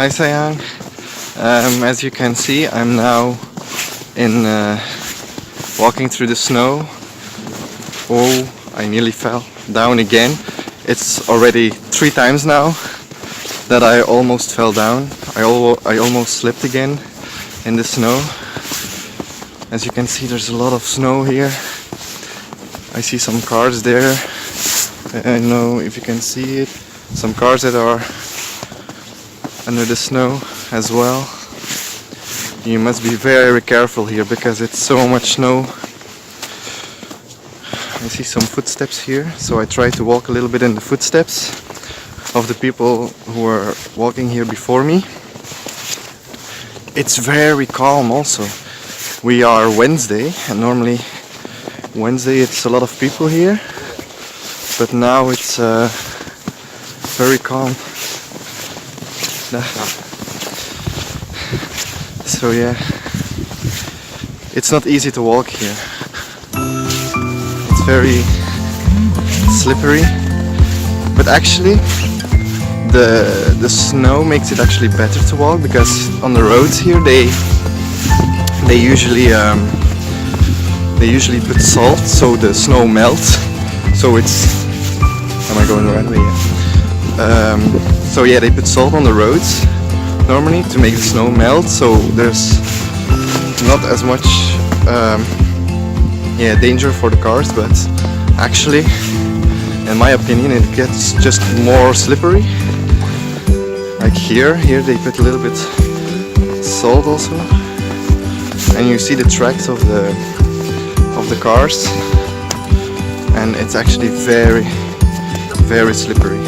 Hi Sayang. As you can see, I'm now in walking through the snow. Oh, I nearly fell down again. It's already 3 times now that I almost fell down. I almost slipped again in the snow. As you can see, there's a lot of snow here. I see some cars there. I don't know if you can see it. Some cars that are under the snow as well. You must be very careful here because it's so much snow. I see some footsteps here, so I try to walk a little bit in the footsteps of the people who are walking here before me. It's very calm also. We are Wednesday, and normally Wednesday it's a lot of people here, but now it's very calm. So yeah, it's not easy to walk here. It's very slippery, but actually the snow makes it actually better to walk, because on the roads here they usually put salt so the snow melts. So it's, am I going the right way? Yeah. So yeah, they put salt on the roads normally to make the snow melt, so there's not as much danger for the cars, but actually in my opinion it gets just more slippery. Like here they put a little bit salt also, and you see the tracks of the cars, and it's actually very slippery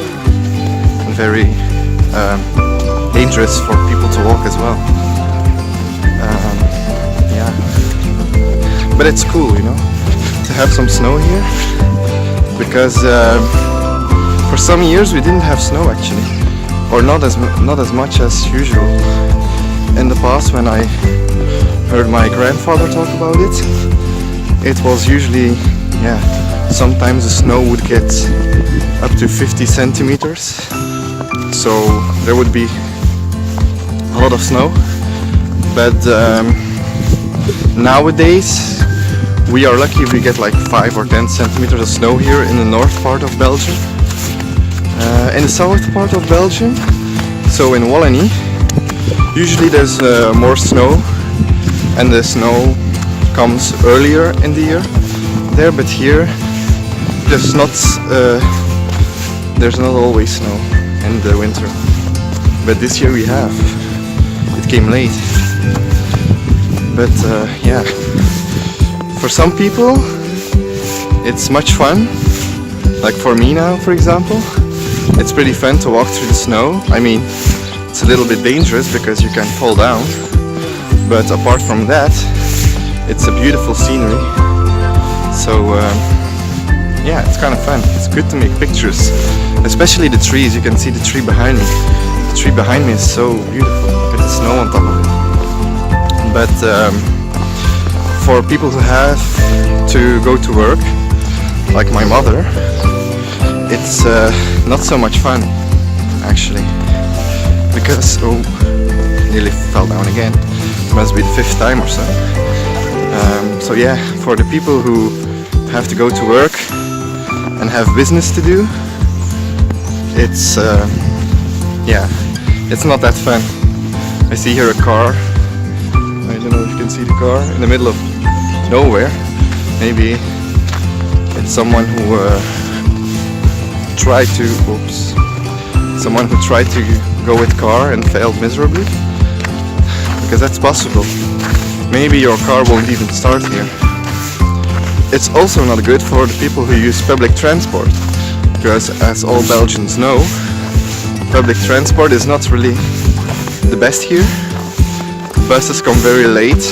and very dangerous for people to walk as well. Yeah, but it's cool, you know, to have some snow here, because for some years we didn't have snow actually, or not as much as usual. In the past, when I heard my grandfather talk about it, it was usually, yeah, sometimes the snow would get up to 50 centimeters, so there would be a lot of snow. But nowadays we are lucky if we get like 5 or 10 centimeters of snow here in the north part of Belgium. In the south part of Belgium, so in Wallonie, usually there's more snow, and the snow comes earlier in the year there, but here there's not always snow in the winter. But this year we have. It came late. But yeah, for some people it's much fun. Like for me now, for example, it's pretty fun to walk through the snow. I mean, it's a little bit dangerous because you can fall down, but apart from that, it's a beautiful scenery. So yeah, it's kind of fun. It's good to make pictures, especially the trees. You can see the tree behind me. The tree behind me is so beautiful with the snow on top of it. But for people who have to go to work, like my mother, it's not so much fun actually, because nearly fell down again. Must be the 5th time or so. So yeah, for the people who have to go to work and have business to do, it's yeah, it's not that fun. I see here a car. I don't know if you can see the car in the middle of nowhere. Maybe it's someone who tried to go with car and failed miserably, because that's possible. Maybe your car won't even start here. It's also not good for the people who use public transport, because as all Belgians know, public transport is not really the best here. Buses come very late,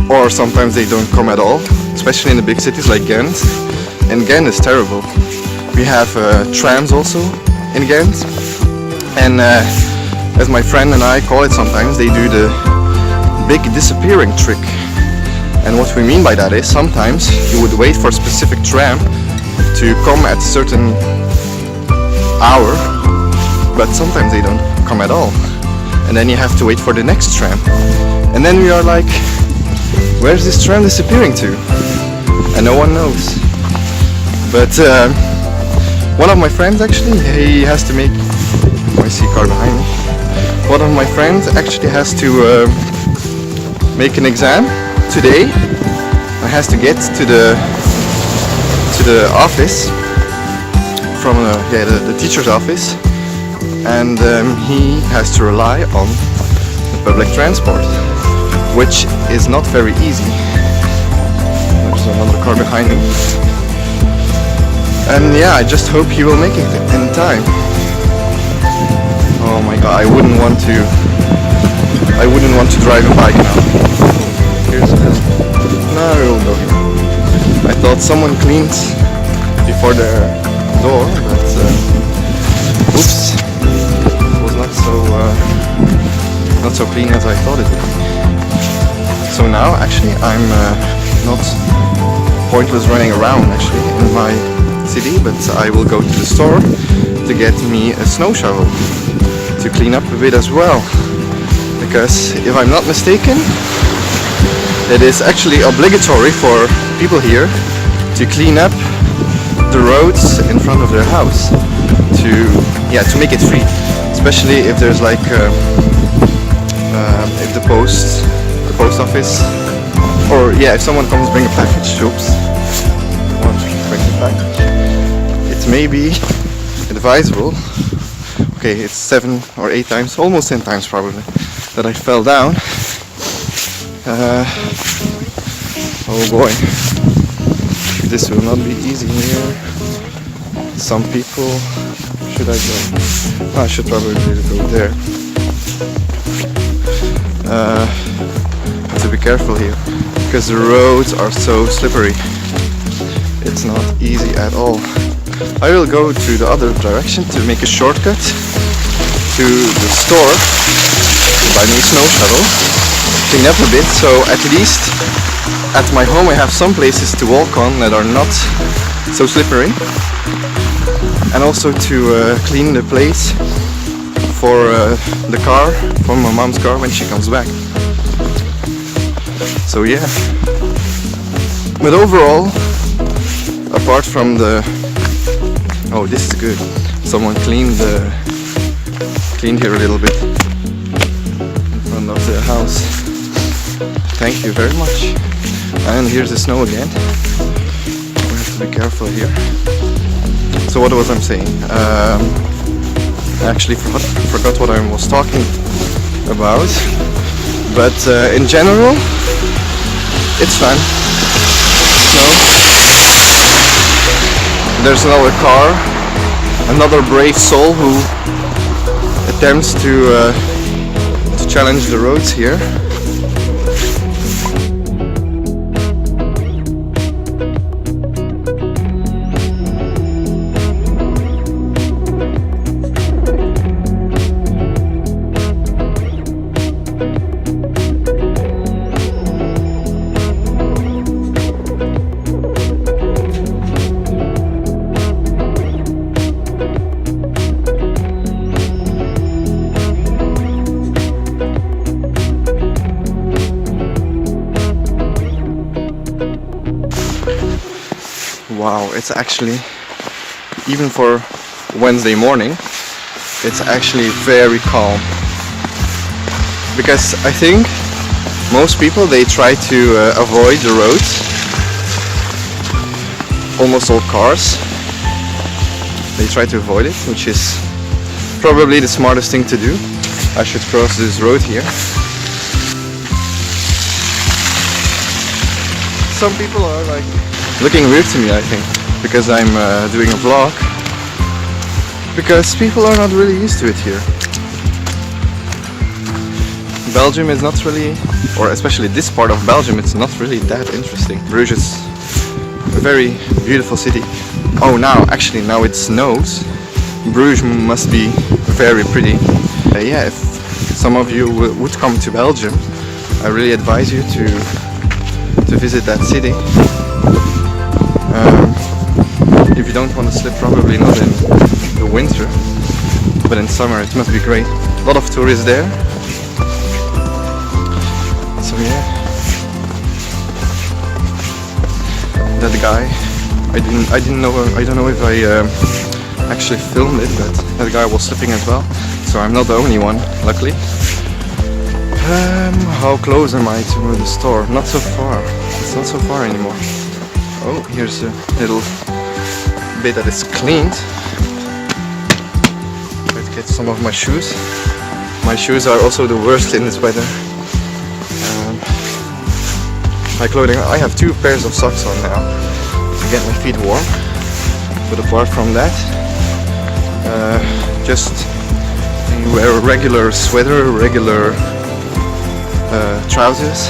or sometimes they don't come at all, especially in the big cities like Ghent. And Ghent is terrible. We have trams also in Ghent, and as my friend and I call it sometimes, they do the big disappearing trick. And what we mean by that is, sometimes you would wait for a specific tram to come at a certain hour, but sometimes they don't come at all. and then you have to wait for the next tram. And then we are like, where's this tram disappearing to? And no one knows. But one of my friends actually, he has to make, I see a car behind me. One of my friends actually has to make an exam today. And has to get to the office from the teacher's office, and he has to rely on the public transport, which is not very easy. There's another car behind me. And yeah, I just hope he will make it in time. Oh my god, I wouldn't want to drive a bike now. Here's a hill. No, we will go here. I thought someone cleaned before their door, but oops, it was not so clean as I thought it would be. So now actually I'm not pointless running around actually in my city, but I will go to the store to get me a snow shovel to clean up a bit as well, because if I'm not mistaken, it is actually obligatory for people here to clean up the roads in front of their house to make it free, especially if there's like if the post office, or yeah, if someone comes bring a package. Oops, want to bring the package. It may be advisable. Okay, it's 7 or 8 times, almost 10 times probably, that I fell down. Oh boy, this will not be easy here. Some people, should I go? I should probably go there. Have to be careful here, because the roads are so slippery. It's not easy at all. I will go to the other direction to make a shortcut to the store to buy me a snow shovel, clean up a bit, so at least at my home I have some places to walk on that are not so slippery, and also to clean the place for the car, for my mom's car when she comes back. So yeah, but overall, apart from the, oh, this is good, someone cleaned here a little bit in front of the house. Thank you very much. And here's the snow again. We have to be careful here. So what was I saying? I actually forgot what I was talking about. But in general, it's fun. Snow. There's another car, another brave soul who attempts to challenge the roads here. Wow, it's actually, even for Wednesday morning, it's actually very calm. Because I think most people, they try to avoid the roads. Almost all cars, they try to avoid it, which is probably the smartest thing to do. I should cross this road here. Some people are like looking weird to me, I think, because I'm doing a vlog, because people are not really used to it here. Belgium is not really, or especially this part of Belgium, it's not really that interesting. Bruges is a very beautiful city. Oh, now it snows. Bruges must be very pretty. Yeah, if some of you would come to Belgium, I really advise you to visit that city. If you don't want to slip, probably not in the winter, but in summer it must be great. A lot of tourists there, So yeah, that guy. I don't know if I actually filmed it, but that guy was sleeping as well. So I'm not the only one, luckily. How close am I to the store? Not so far. It's not so far anymore. Oh, here's a little bit that is cleaned. Let's get some of my shoes. My shoes are also the worst in this weather. My clothing, I have 2 pairs of socks on now to get my feet warm. But apart from that, just wear a regular sweater, regular trousers.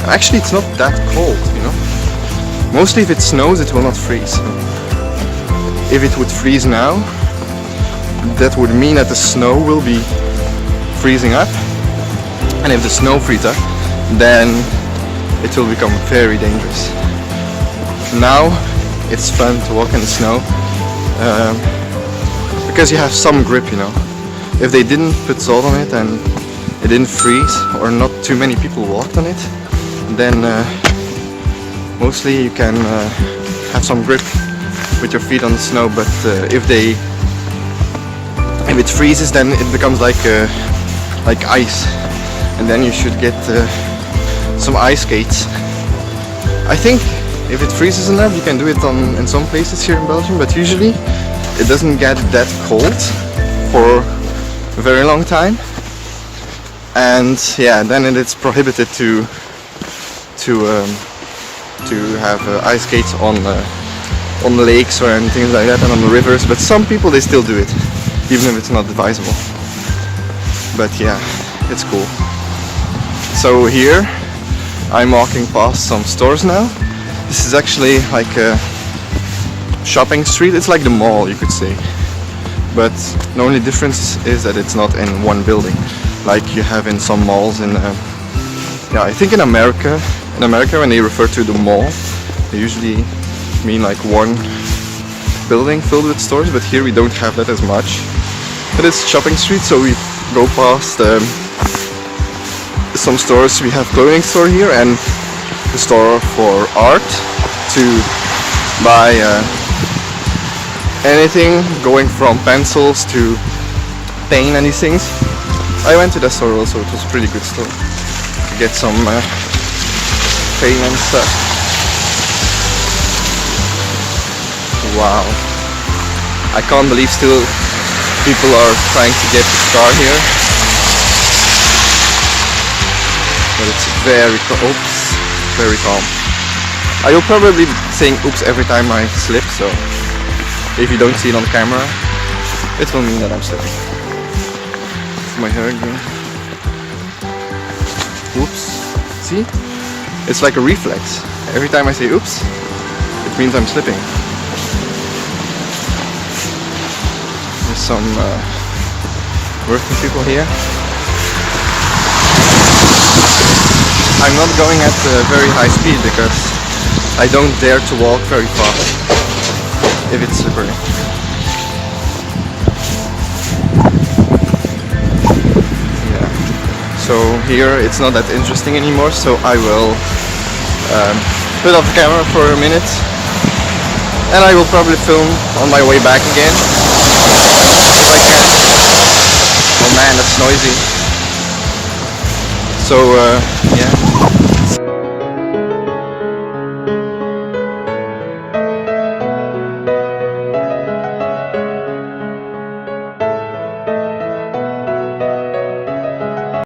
Actually, it's not that cold, you know. Mostly if it snows, it will not freeze. If it would freeze now, that would mean that the snow will be freezing up. And if the snow freezes up, then it will become very dangerous. Now, it's fun to walk in the snow because you have some grip, you know. If they didn't put salt on it and it didn't freeze, or not too many people walked on it, then mostly you can have some grip with your feet on the snow. But if it freezes, then it becomes like ice, and then you should get some ice skates. I think if it freezes enough, you can do it in some places here in Belgium, but usually it doesn't get that cold for a very long time. And yeah, then it's prohibited to have ice skates on the lakes or anything like that, and on the rivers. But some people, they still do it, even if it's not advisable. But yeah, it's cool. So here I'm walking past some stores now. This is actually like a shopping street. It's like the mall, you could say. But the only difference is that it's not in one building, like you have in some malls in yeah, I think in America when they refer to the mall, they usually mean like one building filled with stores, but here we don't have that as much. But it's shopping street, so we go past some stores. We have clothing store here and a store for art to buy anything going from pencils to paint and these things. I went to that store also, it was a pretty good store to get some paint and stuff. Wow, I can't believe still people are trying to get this car here. But it's very calm. I will probably be saying oops every time I slip, so if you don't see it on camera, it will mean that I'm slipping. It's my hair again. Oops. See? It's like a reflex. Every time I say oops, it means I'm slipping. There's some working people here. I'm not going at a very high speed because I don't dare to walk very fast if it's slippery. Yeah. So here it's not that interesting anymore, so I will put off the camera for a minute and I will probably film on my way back again if I can. Oh man, that's noisy. So yeah.